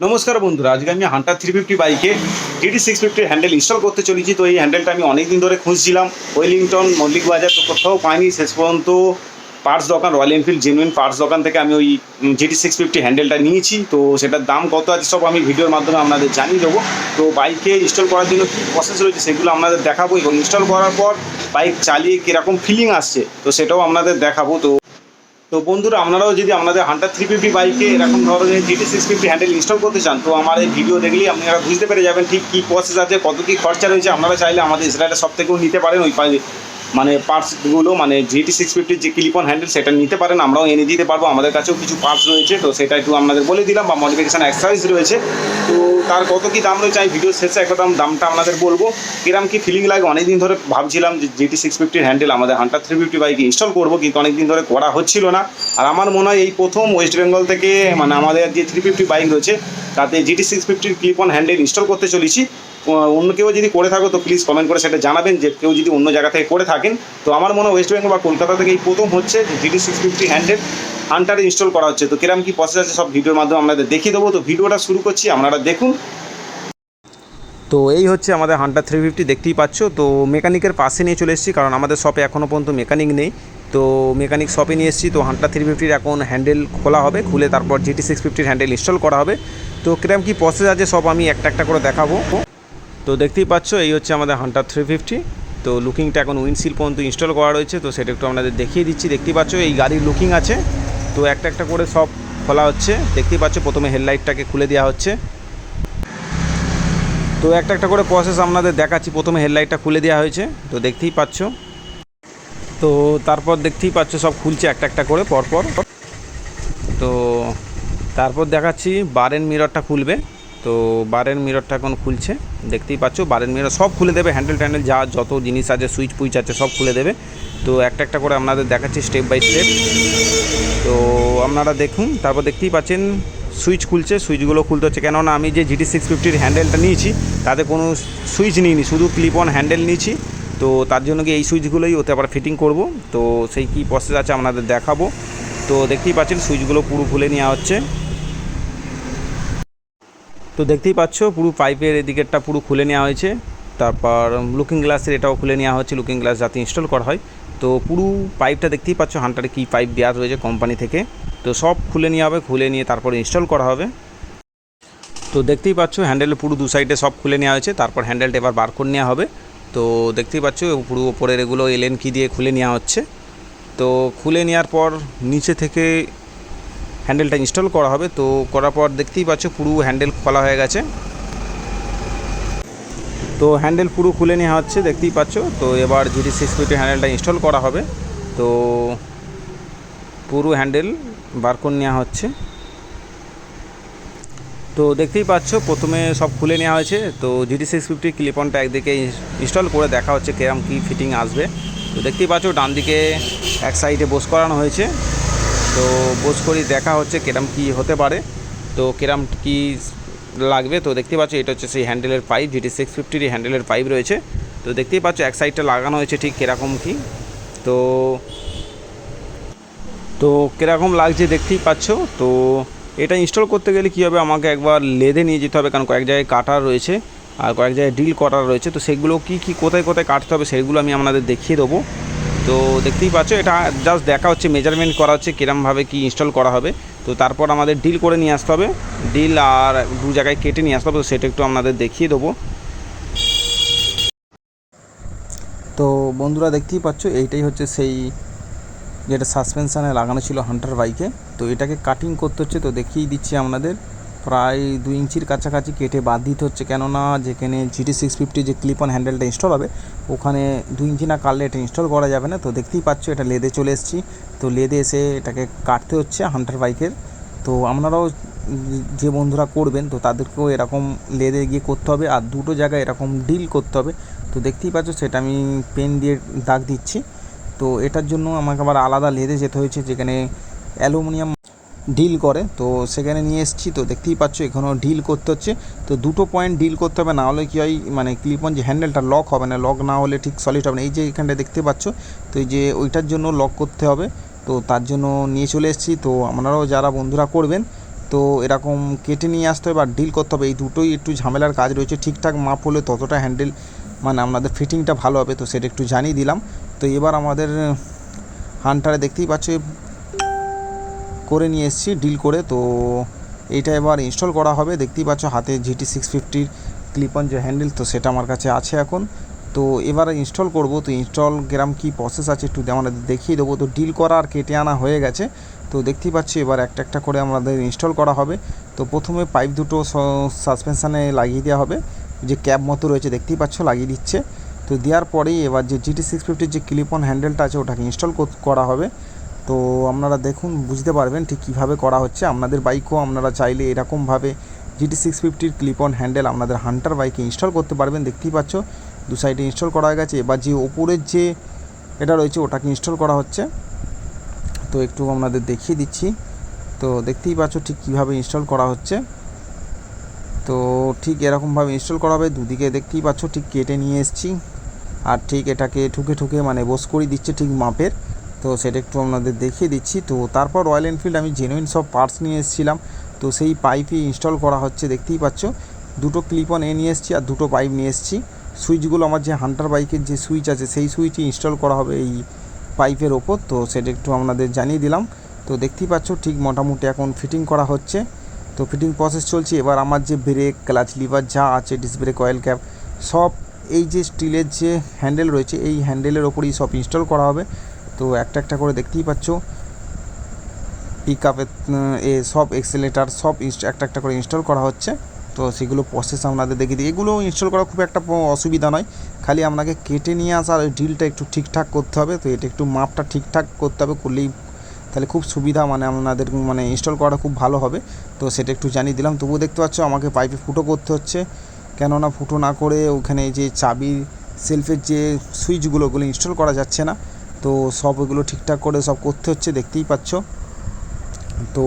নমস্কার বন্ধুরা, আজকে আমি হান্টার 350 বাইকে GT650 হ্যান্ডেল ইনস্টল করতে চলেছি। তো এই হ্যান্ডেলটা আমি অনেক দিন ধরে খুঁজছিলাম, ওয়েলিংটন, মল্লিক বাজার, তো কোথাও পাইনি। শেষ পর্যন্ত পার্টস দোকান, রয়্যাল এনফিল্ড জেনুইন পার্টস দোকান থেকে আমি ওই GT650 হ্যান্ডেলটা নিয়েছি। তো সেটার দাম কত আছে সব আমি ভিডিওর মাধ্যমে আপনাদের জানিয়ে দেবো। তো বাইকে ইনস্টল করার জন্য কী প্রসেস রয়েছে সেগুলো আপনাদের দেখাবো, এবং ইনস্টল করার পর বাইক চালিয়ে কীরকম ফিলিং আসছে তো সেটাও আপনাদের দেখাবো। তো বন্ধুরা, আপনারাও যদি আপনাদের হান্টার 350 বাইকে এরকম ধরনের GT650 হ্যান্ডেল ইনস্টল করতে চান, তো আমার এই ভিডিও দেখলেই আপনারা বুঝতে পেরে যাবেন ঠিক কী প্রসেস আছে, কত কী খরচা রয়েছে। আপনারা চাইলে আমাদের ইসরায়েলের সব থেকেও নিতে পারেন ওই মানে পার্টসগুলো, মানে GT650 যে ক্লিপন হ্যান্ডেল সেটা নিতে পারেন, আমরাও এনে দিতে পারবো। আমাদের কাছেও কিছু পার্টস রয়েছে, তো সেটা একটু আপনাদের বলে দিলাম, বা মডিফিকেশান এক্সারসাইজ রয়েছে। তো তার কত কী দাম রয়েছে আমি ভিডিও শেষে একদম দামটা আপনাদের বলবো। কিরম কী ফিলিং লাগে, অনেকদিন ধরে ভাবছিলাম যে GT650 হ্যান্ডেল আমাদের হান্টার 350 বাইকে ইনস্টল করবো, কিন্তু অনেকদিন ধরে করা হচ্ছিল না। আর আমার মনে হয় এই প্রথম ওয়েস্ট বেঙ্গল থেকে, মানে আমাদের যে 350 বাইক রয়েছে তাতে GT650 ক্লিপন হ্যান্ডেল ইনস্টল করতে চলেছি। অন্য কেউ যদি করে থাকো তো প্লিজ কমেন্ট করে সেটা জানাবেন, যে কেউ যদি অন্য জায়গা থেকে করে থাকেন। তো আমার মনে হয় ওয়েস্ট বেঙ্গল বা কলকাতা থেকে এই প্রথম হচ্ছে GT650 হ্যান্ডেল হান্টারে ইনস্টল করা হচ্ছে। তো কিরম কী প্রসেস আছে সব ভিডিওর মাধ্যমে আপনাদের দেখিয়ে দেবো। তো ভিডিওটা শুরু করছি, আপনারা দেখুন। তো এই হচ্ছে আমাদের হান্টার 350, দেখতেই পাচ্ছ। তো মেকানিকের পাশে নিয়ে চলে এসেছি, কারণ আমাদের শপে এখনও পর্যন্ত মেকানিক নেই। তো মেকানিক শপে নিয়ে এসেছি। তো হান্টার 350 এখন হ্যান্ডেল খোলা হবে, খুলে তারপর GT650 হ্যান্ডেল ইনস্টল করা হবে। তো কিরম কী প্রসেস আছে সব আমি একটা একটা করে দেখাবো। তো দেখতেই পাচ্ছ এই হচ্ছে আমাদের হান্টার 350। তো লুকিংটা এখন উইন্ডশিল্ড পর্যন্ত ইনস্টল করা রয়েছে, তো সেটা একটু আপনাদের দেখিয়ে দিচ্ছি। দেখতেই পাচ্ছ এই গাড়ির লুকিং আছে, তো একটা একটা করে সব খোলা হচ্ছে। দেখতেই পাচ্ছ প্রথমে হেডলাইটটাকে খুলে দেওয়া হচ্ছে। তো একটা একটা করে প্রসেস আপনাদের দেখাচ্ছি। প্রথমে হেডলাইটটা খুলে দেওয়া হয়েছে, তো দেখতেই পাচ্ছ। তো তারপর দেখতেই পাচ্ছ সব খুলছে একটা একটা করে পরপর। তো তারপর দেখাচ্ছি বারের মিররটা খুলবে। তো বারের মিররটা এখন খুলছে, দেখতেই পাচ্ছ। বারের মিরর সব খুলে দেবে, হ্যান্ডেল ট্যান্ডেল যা যত জিনিস আছে, সুইচ পুইচ আছে সব খুলে দেবে। তো একটা একটা করে আপনাদের দেখাচ্ছি স্টেপ বাই স্টেপ। তো আপনারা দেখুন। তারপর দেখতেই পাচ্ছেন সুইচ খুলছে, সুইচগুলো খুলতে হচ্ছে, কেননা আমি যে GT650 হ্যান্ডেলটা নিয়েছি তাতে কোনো সুইচ নিইনি, শুধু ক্লিপ অন হ্যান্ডেল নিয়েছি। তো তার জন্য কি এই সুইচগুলোই ওতে আবার ফিটিং করব। তো সেই কী প্রসেস আছে আপনাদের দেখাবো। তো দেখতেই পাচ্ছেন সুইচগুলো পুরো খুলে নেওয়া হচ্ছে। তো দেখতেই পাচ্ছ পুরো পাইপের এদিকেরটা পুরো খুলে নেওয়া হয়েছে। তারপর লুকিং গ্লাসের এটাও খুলে নেওয়া হচ্ছে, লুকিং গ্লাস যাতে ইনস্টল করা হয়। তো পুরো পাইপটা দেখতেই পাচ্ছ হান্টারে কী পাইপ দেওয়া রয়েছে কোম্পানি থেকে। তো সব খুলে নেওয়া হবে, খুলে নিয়ে তারপর ইনস্টল করা হবে। তো দেখতেই পাচ্ছ হ্যান্ডেলের পুরো দু সাইডে সব খুলে নেওয়া হয়েছে, তারপর হ্যান্ডেলটা এবার বার করে নেওয়া হবে। তো দেখতেই পাচ্ছ পুরো ওপরের এগুলো এলএন কি দিয়ে খুলে নেওয়া হচ্ছে। তো খুলে নেওয়ার পর নিচে থেকে হ্যান্ডেলটা ইনস্টল করা হবে। তো করার পর দেখতেই পাচ্ছ পুরো হ্যান্ডেল খোলা হয়ে গেছে। তো হ্যান্ডেল পুরো খুলে নেওয়া হচ্ছে, দেখতেই পাচ্ছ। তো এবার GT650 হ্যান্ডেলটা ইনস্টল করা হবে। তো পুরো হ্যান্ডেল বার করে নেওয়া হচ্ছে। তো দেখতেই পাচ্ছ প্রথমে সব খুলে নেওয়া হয়েছে। তো GT650 ক্লিপনটা একদিকে ইনস্টল করে দেখা হচ্ছে কেরম কী ফিটিং আসবে। তো দেখতেই পাচ্ছ ডান দিকে এক সাইডে বোস করানো হয়েছে। তো বোস করি দেখা হচ্ছে কেরম কী হতে পারে, তো কেরম কী লাগবে। তো দেখতেই পাচ্ছ এটা হচ্ছে সেই হ্যান্ডেলের পাইপ, GT650 হ্যান্ডেলের পাইপ রয়েছে। তো দেখতেই পাচ্ছ এক সাইডটা লাগানো হয়েছে ঠিক কীরকম কী। তো তো কীরকম লাগছে দেখতেই পাচ্ছ। তো এটা ইনস্টল করতে গেলে কী হবে, আমাকে একবার লেদে নিয়ে যেতে হবে, কারণ কয়েক জায়গায় কাটার রয়েছে আর কয়েক জায়গায় ডিল করার রয়েছে। তো সেগুলো কী কোথায় কোথায় কাটতে হবে সেগুলো আমি আপনাদের দেখিয়ে দেবো। তো দেখতেই পাচ্ছ এটা জাস্ট দেখা হচ্ছে, মেজারমেন্ট করা হচ্ছে কীরমভাবে কী ইনস্টল করা হবে। তো তারপর আমাদের ডিল করে নিয়ে আসতে হবে, ডিল আর দু জায়গায় কেটে নিয়ে আসতে হবে। তো সেটা একটু আপনাদের দেখিয়ে দেবো। তো বন্ধুরা দেখতেই পাচ্ছ এইটাই হচ্ছে সেই যেটা সাসপেনশানে লাগানো ছিল হান্টার বাইকে। তো এটাকে কাটিং করতে হচ্ছে। তো দেখিয়ে দিচ্ছি আপনাদের, প্রায় 2 ইঞ্চির কাছাকাছি কেটে বাদ দিতে হচ্ছে, কেননা যেখানে GT650 যে ক্লিপ অন হ্যান্ডেলটা ইনস্টল হবে ওখানে 2 ইঞ্চি না কাটলে এটা ইনস্টল করা যাবে না। তো দেখতেই পাচ্ছ এটা লেদে চলে এসেছি। তো লেদে এসে এটাকে কাটতে হচ্ছে হান্টার বাইকের। তো আপনারাও যে বন্ধুরা করবেন তো তাদেরকেও এরকম লেদে গিয়ে করতে হবে, আর দুটো জায়গায় এরকম ডিল করতে হবে। তো দেখতেই পাচ্ছ সেটা আমি পেন দিয়ে দাগ দিচ্ছি। তো এটার জন্য আমাকে আবার আলাদা লেদে যেতে হয়েছে, যেখানে অ্যালুমিনিয়াম ডিল করে। তো সেখানে নিয়ে এসেছি। তো দেখতেই পাচ্ছ এখানেও ডিল করতে হচ্ছে। তো দুটো পয়েন্ট ডিল করতে হবে, না হলে কী হয়, মানে ক্লিপ অন যে হ্যান্ডেলটা লক হবে না, লক না হলে ঠিক সলিড হবে না। এই যে এখানটা দেখতে পাচ্ছ, তো এই যে ওইটার জন্য লক করতে হবে। তো তার জন্য নিয়ে চলে এসেছি। তো আপনারাও যারা বন্ধুরা করবেন তো এরকম কেটে নিয়ে আসতে হবে আর ডিল করতে হবে, এই দুটোই একটু ঝামেলার কাজ রয়েছে। ঠিকঠাক মাপ হলে ততটা হ্যান্ডেল মানে আপনাদের ফিটিংটা ভালো হবে, তো সেটা একটু জানিয়ে দিলাম। তো এবার আমাদের হান্টারে দেখতেই পাচ্ছ করে নিয়ে এসেছি ডিল করে, তো এইটা এবার ইনস্টল করা হবে। দেখতেই পাচ্ছ হাতে GT650 ক্লিপ অন যে হ্যান্ডেল, তো সেটা আমার কাছে আছে এখন। তো এবারে ইনস্টল করব, তো ইনস্টল গ্রাম কি প্রসেস আছে একটু আমাদের দেখিয়ে দেবো। তো ডিল করা আর কেটে আনা হয়ে গেছে, তো দেখতেই পাচ্ছি এবার একটা একটা করে আমাদের ইনস্টল করা হবে। তো প্রথমে পাইপ দুটো সাসপেনশানে লাগিয়ে দেওয়া হবে, যে ক্যাব মতো রয়েছে দেখতেই পাচ্ছ লাগিয়ে দিচ্ছে। তো দেওয়ার পরেই এবার যে GT650 যে ক্লিপ অন হ্যান্ডেলটা আছে ওটাকে ইনস্টল করা হবে। তো আপনারা দেখুন বুঝতে পারবেন ঠিক কীভাবে করা হচ্ছে। আপনাদের বাইকও আপনারা চাইলে এরকমভাবে GT650 ক্লিপ অন হ্যান্ডেল আপনাদের হান্টার বাইকে ইনস্টল করতে পারবেন। দেখতেই পাচ্ছ দু সাইডে ইনস্টল করা হয়ে গেছে। এবার যে ওপরের যে এটা রয়েছে ওটাকে ইনস্টল করা হচ্ছে, তো একটু আপনাদের দেখিয়ে দিচ্ছি। তো দেখতেই পাচ্ছ ঠিক কীভাবে ইনস্টল করা হচ্ছে। তো ঠিক এরকমভাবে ইনস্টল করা হবে, দুদিকে দেখতেই পাচ্ছ ঠিক কেটে নিয়ে এসেছি আর ঠিক এটাকে ঠুকে ঠুকে মানে বস করে দিচ্ছে ঠিক মাপের। তো সেটা একটু আপনাদের দেখিয়ে দিচ্ছি। তো তারপর রয়্যাল এনফিল্ড আমি জেনুইন সব পার্টস নিয়ে এসেছিলাম, তো সেই পাইপই ইনস্টল করা হচ্ছে। দেখতেই পাচ্ছ দুটো ক্লিপ অন নিয়ে এসেছি আর দুটো পাইপ নিয়ে এসেছি। সুইচগুলো আমার যে হান্টার বাইকের যে সুইচ আছে সেই সুইচই ইনস্টল করা হবে এই পাইপের ওপর, তো সেটা একটু আপনাদের জানিয়ে দিলাম। তো দেখতেই পাচ্ছ ঠিক মোটামুটি এখন ফিটিং করা হচ্ছে, তো ফিটিং প্রসেস চলছে। এবার আমার যে ব্রেক ক্লাচ লিভার যা আছে ডিস্ক ব্রেক অয়েল ক্যাপ সব এই যে স্টিলের যে হ্যান্ডেল রয়েছে এই হ্যান্ডেলের ওপরেই সব ইনস্টল করা হবে। তো একটা একটা করে দেখতেই পাচ্ছ পিক আপের সব এক্সেলেটার সব একটা একটা করে ইনস্টল করা হচ্ছে। তো সেগুলো প্রসেস আপনাদের দেখিয়ে দিই। এগুলো ইনস্টল করা খুব একটা অসুবিধা নয়, খালি আপনাকে কেটে নিয়ে আসার ওই ডিলটা একটু ঠিকঠাক করতে হবে। তো এটা একটু মাপটা ঠিকঠাক করতে হবে, করলেই তাহলে খুব সুবিধা মানে আপনাদের মানে ইনস্টল করাটা খুব ভালো হবে। তো সেটা একটু জানিয়ে দিলাম। তবুও দেখতে পাচ্ছ আমাকে পাইপে ফুটো করতে হচ্ছে, কেননা ফুটো না করে ওখানে যে চাবির সেলফের যে সুইচগুলো ওগুলো ইনস্টল করা যাচ্ছে না। তো সব ওগুলো ঠিকঠাক করে সব করতে হচ্ছে দেখতেই পাচ্ছ। তো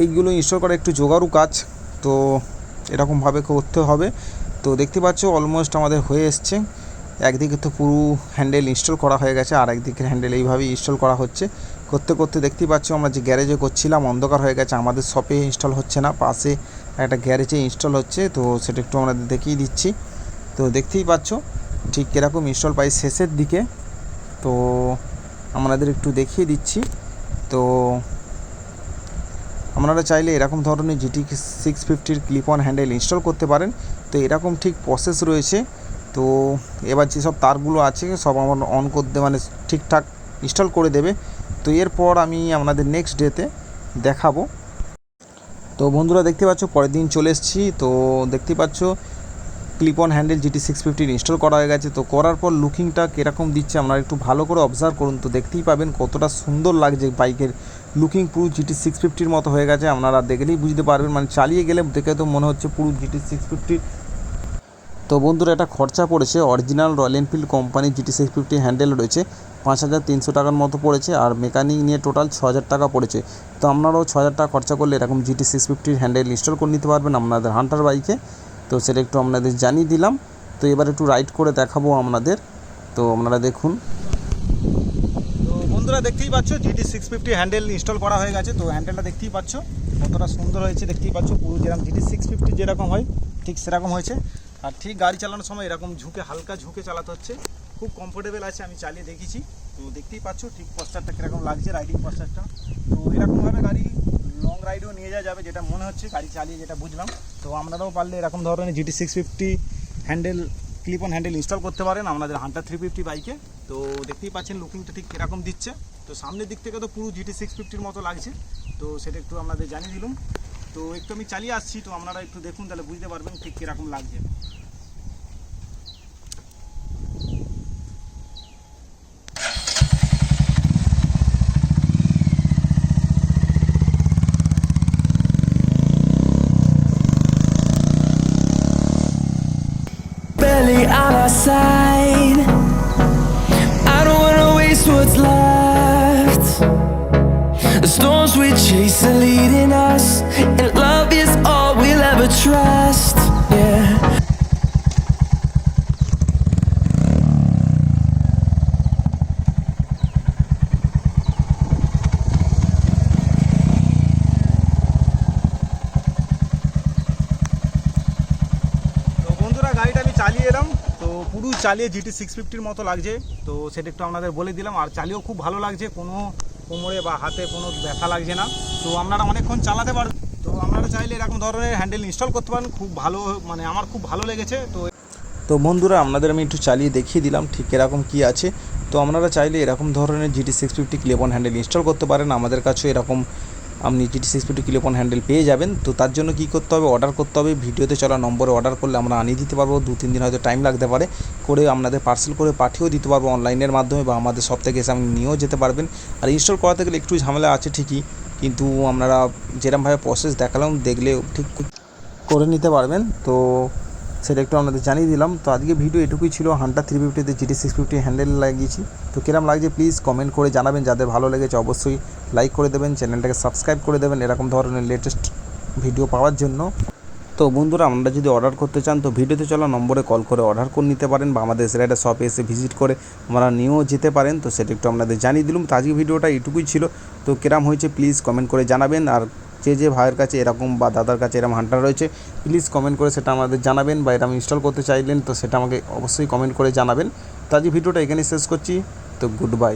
এইগুলো ইনস্টল করা একটু জোগাড়ু কাজ, তো এরকমভাবে করতে হবে। তো দেখতে পাচ্ছ অলমোস্ট আমাদের হয়ে এসছে। একদিকে তো পুরো হ্যান্ডেল ইনস্টল করা হয়ে গেছে আর একদিকের হ্যান্ডেল এইভাবেই ইনস্টল করা হচ্ছে। করতে করতে দেখতেই পাচ্ছ আমরা যে গ্যারেজে করছিলাম অন্ধকার হয়ে গেছে, আমাদের শপে ইনস্টল হচ্ছে না, পাশে একটা গ্যারেজে ইনস্টল হচ্ছে। তো সেটা একটু আমাদের দেখিয়ে দিচ্ছি। তো দেখতেই পাচ্ছ ঠিক কীরকম ইনস্টল পাই শেষের দিকে, তো আমাদের একটু দেখিয়ে দিচ্ছি। তো আপনারা চাইলে এরকম ধরনের GT650 clip on handle install করতে পারেন। তো এরকম ঠিক প্রসেস রয়েছে। তো এবার যেসব তারগুলো আছে সব আমার অন করতে মানে ঠিকঠাক ইনস্টল করে দেবে। তো এরপর আমি আপনাদের নেক্সট ডেতে দেখাবো। তো বন্ধুরা দেখতে পাচ্ছ পরের দিন চলে এসেছি। তো দেখতে পাচ্ছ clip on handle GT650 install করা হয়ে গেছে। তো করার পর লুকিংটা কীরকম দিচ্ছে আপনারা একটু ভালো করে অবজার্ভ করুন, তো দেখতেই পাবেন কতটা সুন্দর লাগছে বাইকের লুকিং। পুরো GT650 মতো হয়ে গেছে, আপনারা দেখলেই বুঝতে পারবেন, মানে চালিয়ে গেলে দেখে তো মনে হচ্ছে পুরো GT650। তো বন্ধুরা এটা খরচা পড়েছে অরিজিনাল রয়্যাল এনফিল্ড কোম্পানির GT650 হ্যান্ডেল রয়েছে 5300 টাকার মতো পড়েছে, আর মেকানিক নিয়ে টোটাল 6000 টাকা পড়েছে। তো আপনারাও 6000 টাকা খরচা করলে এরকম GT650 হ্যান্ডেল ইনস্টল করে নিতে পারবেন আপনাদের হান্টার বাইকে। তো সেটা একটু আপনাদের জানিয়ে দিলাম। তো এবার একটু রাইড করে দেখাবো আপনাদের, তো আপনারা দেখুন। তো বন্ধুরা দেখতেই পাচ্ছ GT650 হ্যান্ডেল ইনস্টল করা হয়ে গেছে। তো হ্যান্ডেলটা দেখতেই পাচ্ছ কতটা সুন্দর হয়েছে, দেখতেই পাচ্ছ পুরো যেরকম GT650 যেরকম হয় ঠিক সেরকম হয়েছে। আর ঠিক গাড়ি চালানোর সময় এরকম ঝুঁকে হালকা ঝুঁকে চালাতে হচ্ছে, খুব কমফোর্টেবল আছে, আমি চালিয়ে দেখেছি। তো দেখতেই পাচ্ছ ঠিক পশ্চারটা কীরকম লাগছে রাইডিং পশ্চারটা। তো এরকমভাবে গাড়ি লং রাইডেও নিয়ে যাওয়া যাবে যেটা মনে হচ্ছে গাড়ি চালিয়ে যেটা বুঝলাম। তো আপনারাও পারলে এরকম ধরনের GT650 handle clip on handle install করতে পারেন আপনাদের হান্টার 350 বাইকে। তো দেখতেই পাচ্ছেন লুকিংটা ঠিক কীরকম দিচ্ছে। তো সামনের দিক থেকে তো পুরো GT650 মতো লাগছে, তো সেটা একটু আপনাদের জানিয়ে দিলাম। তো একটু আমি চালিয়ে আসছি, তো আপনারা একটু দেখুন তাহলে বুঝতে পারবেন ঠিক কীরকম লাগছে। Barely on our side. I don't wanna waste what's left. The storms we chase are leading us, and love is all we'll ever trust. Yeah. চালিয়ে এলাম, তো পুরো চালিয়ে GT 650-র মতো লাগছে, তো সেটা একটু আপনাদের বলে দিলাম। আর চালিয়েও খুব ভালো লাগছে, কোনো কোমরে বা হাতে কোনো ব্যথা লাগছে না, তো আপনারা অনেকক্ষণ চালাতে পারবেন। তো আপনারা চাইলে এরকম ধরনের হ্যান্ডেল ইনস্টল করতে পারেন, খুব ভালো, মানে আমার খুব ভালো লেগেছে। তো বন্ধুরা আপনাদের আমি একটু চালিয়ে দেখিয়ে দিলাম ঠিক এরকম কি আছে। তো আপনারা চাইলে এরকম ধরনের GT 650 ক্লিপ-অন হ্যান্ডেল ইনস্টল করতে পারেন, আমাদের কাছেও এরকম আপনি GT 650 ক্লিপ-অন হ্যান্ডেল পেয়ে যাবেন। তো তার জন্য কী করতে হবে, অর্ডার করতে হবে, ভিডিওতে চলা নম্বরে অর্ডার করলে আমরা আনিয়ে দিতে পারবো। 2-3 দিন হয়তো টাইম লাগতে পারে, করে আপনাদের পার্সেল করে পাঠিয়েও দিতে পারবো অনলাইনের মাধ্যমে, বা আমাদের সব থেকে এসে আপনি নিয়েও যেতে পারবেন। আর ইনস্টল করাতে গেলে একটু ঝামেলা আছে ঠিকই, কিন্তু আপনারা যেরকমভাবে প্রসেস দেখালাম দেখলে ঠিক করে নিতে পারবেন। তো সেটা একটু আপনাদের জানিয়ে দিলাম। তো আজকে ভিডিও এটুকুই ছিল, হান্টার 350-তে GT 650 হ্যান্ডেল লাগিয়েছি। তো কিরম লাগছে প্লিজ কমেন্ট করে জানাবেন, যাদের ভালো লেগেছে অবশ্যই লাইক করে দেবেন, চ্যানেলটাকে সাবস্ক্রাইব করে দেবেন এরকম ধরনের লেটেস্ট ভিডিও পাওয়ার জন্য। তো বন্ধুরা আপনারা যদি অর্ডার করতে চান তো ভিডিওতে চলা নম্বরে কল করে অর্ডার করে নিতে পারেন, বা আমাদের এসরাইডার শপে এসে ভিজিট করে আমরা নিয়েও যেতে পারেন। তো সেটা একটু আপনাদের জানিয়ে দিলাম। তো আজকে ভিডিওটা এটুকুই ছিল, তো কিরম হয়েছে প্লিজ কমেন্ট করে জানাবেন। আর যে ভাইয়ের কাছে এরকম বা দাদার কাছে এরকম হান্টার রয়েছে প্লিজ কমেন্ট করে সেটা আমাদের জানাবেন, বা এরকম ইনস্টল করতে চাইলেন তো সেটা আমাকে অবশ্যই কমেন্ট করে জানাবেন। তো আজকে ভিডিওটা এখানেই শেষ করছি, তো গুড বাই।